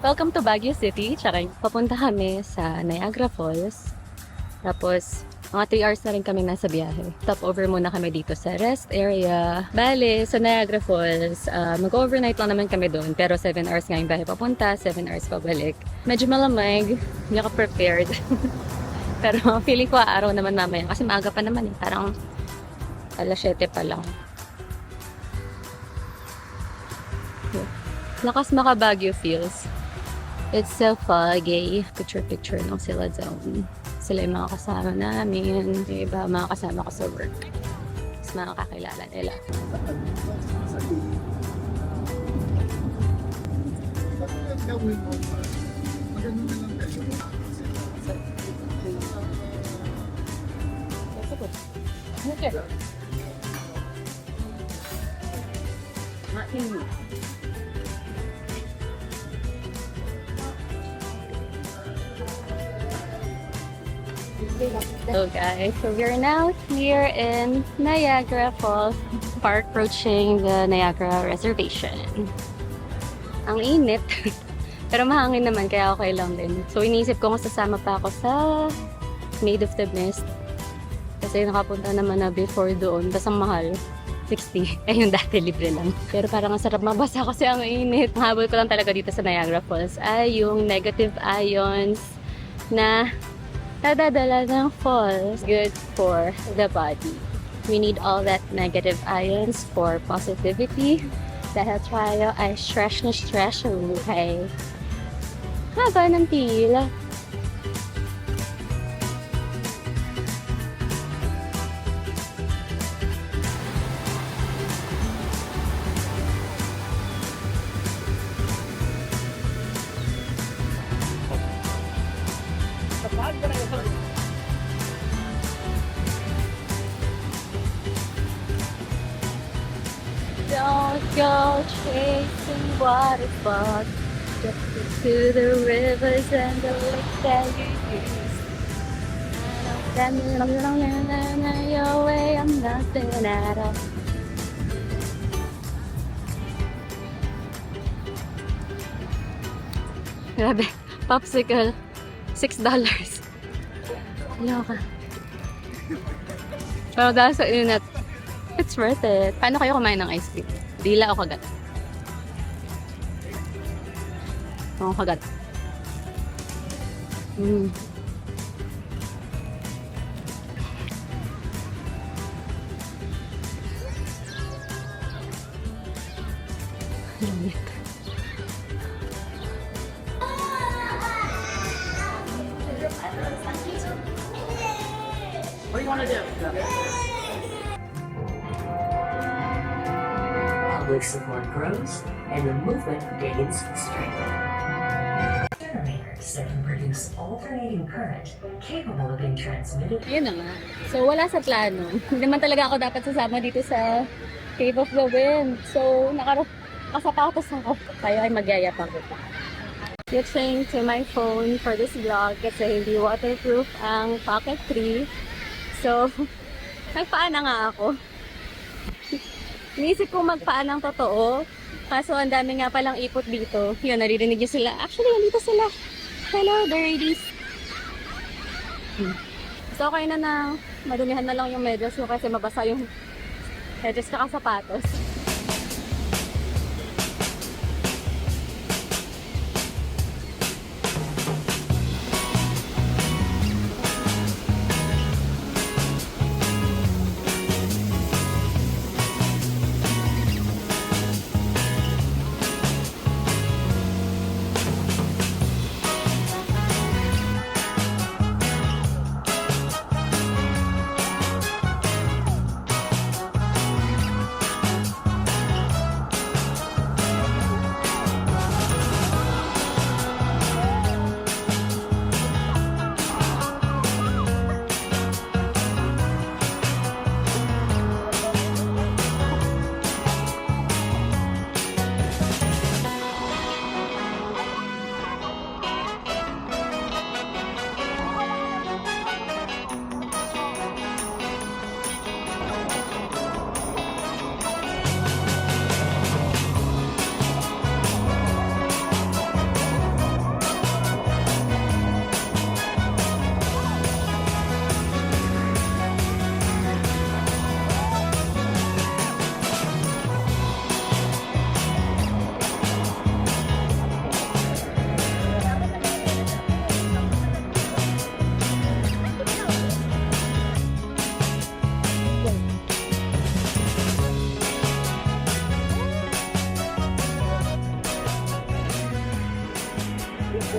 Welcome to Baguio City. Tsaka papunta kami sa Niagara Falls. Tapos, mga 3 hours na rin kami nasa biyahe. Stopover muna kami dito sa rest area. Bale, sa Niagara Falls, mag-overnight lang naman kami doon. Pero 7 hours nga yung biyahe papunta, 7 hours pabalik. Medyo malamig, hindi ako prepared. Pero feeling ko araw naman mamaya. Kasi maaga pa naman eh. Parang alas 7 pa lang. Lakas maka Baguio feels. It's so foggy. Picture lang sila doon. Sila yung mga kasama namin. Yung iba, mga kasama ko sa work. Mas makakakilala nila. So guys, so we're now here in Niagara Falls Park, approaching the Niagara Reservation. Ang init, pero mahangin naman kaya okay lang din. So iniisip ko kung sasama pa ako sa Made of the Mist. Kasi nakapunta naman na before doon, tas ang mahal. 60. Eh, yung dati libre lang. Pero parang ang sarap mabasa kasi ang init. Ang habol ko lang talaga dito sa Niagara Falls ay yung negative ions na nadadala ng falls. Good for the body. We need all that negative ions for positivity. Dahil tayo ay stress na stress sa buhay. Haba ng pila. Don't go chasing waterfalls. Just to the rivers and the lakes that you use. I know your way, I'm nothing at all. Grabe, popsicle, $6. Ayoko. Pero dahil sa init, it's worth it. Paano kayo kumain ng ice cream? Dila o kagat? Oo, kagat. Init. What do you want to do? Public support grows and the movement gains strength. Generators that can produce alternating current capable of being transmitted. Yun na nga. So, wala sa plano. Hindi naman talaga ako dapat sasama dito sa Cave of the Wind. So, nakasapatos ako. Kaya ay magyayapang ko pa. Switching to my phone for this vlog kasi hindi waterproof ang Pocket 3. So, nagpaan na nga ako. Inisip ko magpaan ng totoo. Kaso ang dami nga palang ipot dito. Yun, naririnig nyo sila. Actually, nandito sila. Hello, the ladies. So, okay na madumihan na lang yung medyas ko kasi mabasa yung medyas ka sapatos.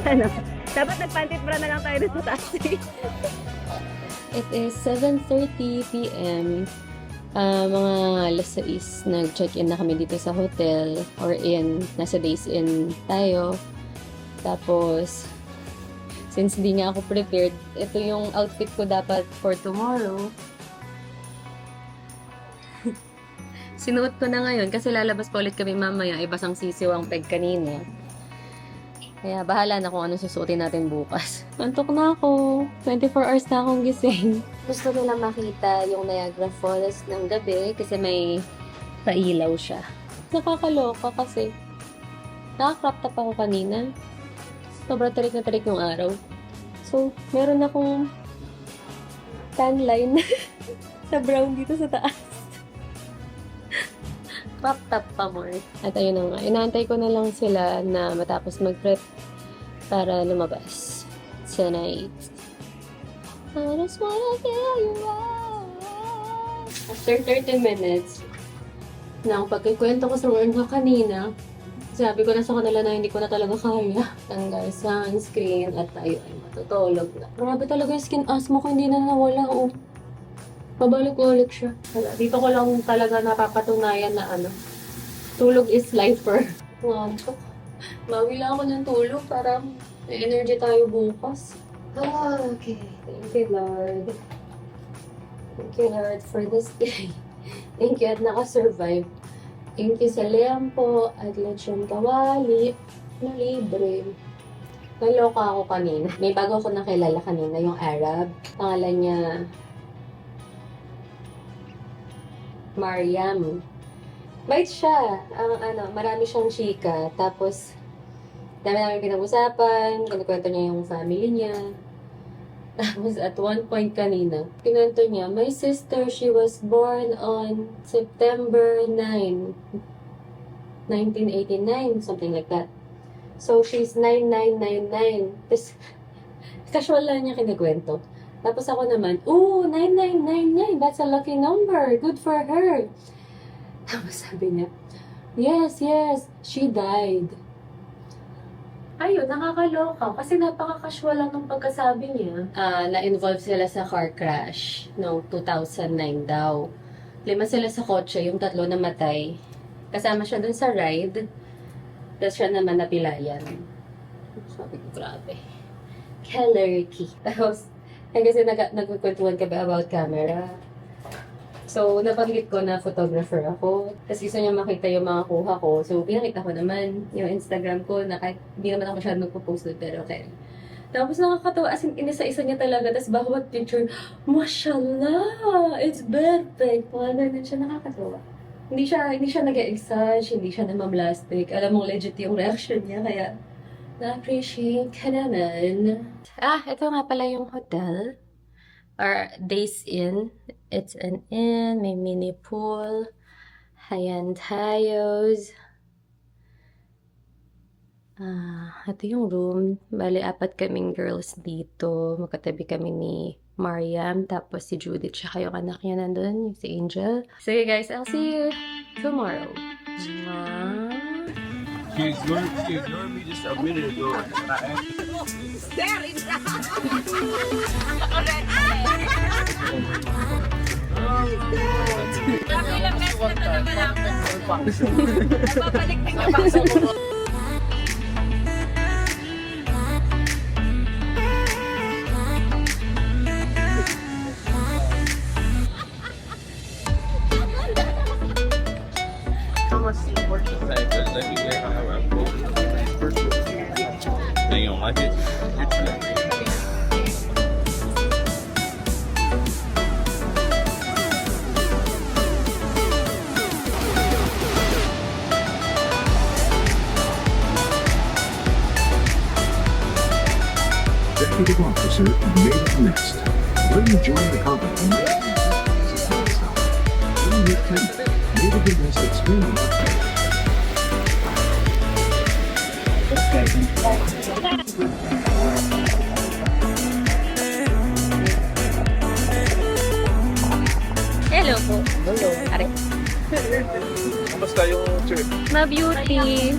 Ano? Dapat nag-pantit bra na lang tayo dito sa taxi. It is 7:30 p.m. Mga alas 6, nag-check-in na kami dito sa hotel or nasa days in tayo. Tapos, since di nga ako prepared, ito yung outfit ko dapat for tomorrow. Sinuot ko na ngayon kasi lalabas pa ulit kami mamaya. Ibasang sisiw ang peg kanina. Kaya bahala na kung anong susuotin natin bukas. Antok na ako. 24 hours na akong gising. Gusto nila makita yung Niagara Falls ng gabi kasi may pailaw siya. Nakakaloka kasi naka-crop top ako kanina. Sobrang tarik na tarik yung araw. So, meron akong tan line sa brown dito sa taas. Crop top pa more. At ayun na nga, inaantay ko na lang sila na matapos mag-prep para lumabas tonight. I just wanna feel you out. After 30 minutes, na pagkikwento ko sa work ko kanina, sabi ko na sa kanila na hindi ko na talaga kaya. Tanggal sunscreen at tayo ay matutulog na. Grabe talaga yung skin asthma ko, hindi na nawala. Oh. Babalik ko ulit siya. Dito ko lang talaga napapatunayan na tulog is lifer. Ngantok. Mawi lang ako ng tulog para may energy tayo bukas. Okay. Thank you, Lord. Thank you, Lord, for this day. Thank you at nakasurvive. Thank you sa lempo at lechon kawali na libre. Naloka ako kanina. May bago ako nakilala kanina, yung Arab. Pangalan niya Mariam. Bait siya. Marami siyang chika. Tapos, dami namin pinag-usapan. Kinikwento niya yung family niya. Tapos, at one point kanina, kinento niya, my sister, she was born on September 9, 1989, something like that. So, she's 9999. Tapos, casual lang niya kinikwento. Tapos ako naman, 9999, that's a lucky number. Good for her. Tapos sabi niya, yes, she died. Ayun, nakakaloka. Kasi napaka-casual lang nung pagkasabi niya. Na-involve sila sa car crash noong 2009 daw. 5 sila sa kotse, yung 3 namatay. Kasama siya dun sa ride. Tapos siya naman napilayan. Sabi ko, grabe. Kellerky. Tapos, kasi nagkukwentuhan kami about camera. So, nabanggit ko na photographer ako. Tapos gusto niya makita yung mga kuha ko. So, pinakita ko naman yung Instagram ko na kahit hindi naman ako masyadong nagpo-post doon, pero okay. Tapos nakakatawa, as in, inisa-isa niya talaga. Tapos bawat picture, mashallah, it's perfect. Mga din siya, nakakatawa. Hindi siya nag-exage, hindi siya namamlastic. Alam mo, legit yung reaction niya, kaya na-appreciate ka naman. Ito nga pala yung hotel. Or Days Inn. It's an inn, may mini pool, high-end tayos. Ito yung room. Bali, 4 kaming girls dito. Magkatabi kami ni Mariam, tapos si Judith, tsaka yung anak niya nandun, si Angel. Sige guys, I'll see you tomorrow. She ignored me just a minute ago. And I asked let me get how I vote. They don't like it. Executive Officer Made Next. When you join the company, when you can, Native Invest experience. Hello po. Hello. Are. Kamusta yung trip? Ma-beauty.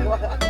Lasing.